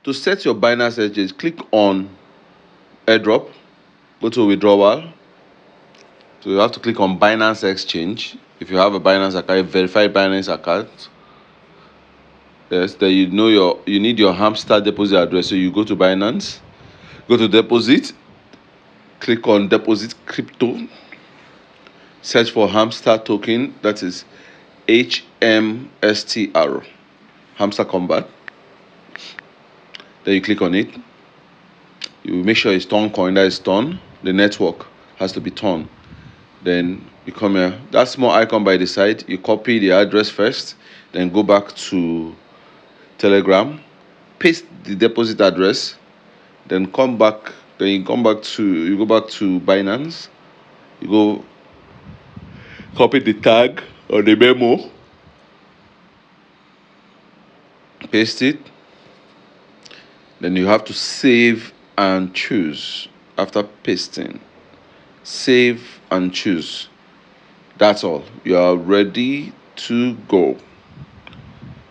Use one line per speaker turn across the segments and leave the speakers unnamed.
To set your Binance Exchange, click on airdrop, go to withdrawal. So you have to click on Binance Exchange. If you have a Binance account, a verified Binance account, yes, then you need your Hamster deposit address. So you go to Binance, go to deposit, click on deposit crypto, search for Hamster token, that is HMSTR, Hamster Kombat. Then you click on it. You make sure it's turn coin, that is turn. The network has to be turn. Then you come here, that small icon by the side, you copy the address first, then go back to Telegram, paste the deposit address, then come back, you go back to Binance, you go copy the tag or the memo, paste it, then you have to save and choose. After pasting, save and choose. That's all. You are ready to go.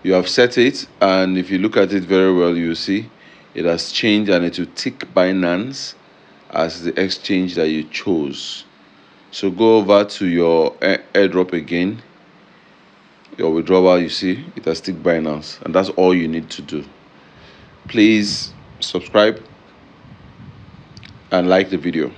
You have set it, and if you look at it very well, you will see it has changed, and it will tick Binance as the exchange that you chose. So go over to your airdrop again, your withdrawal, you see it has ticked Binance, and that's all you need to do. Please subscribe and like the video.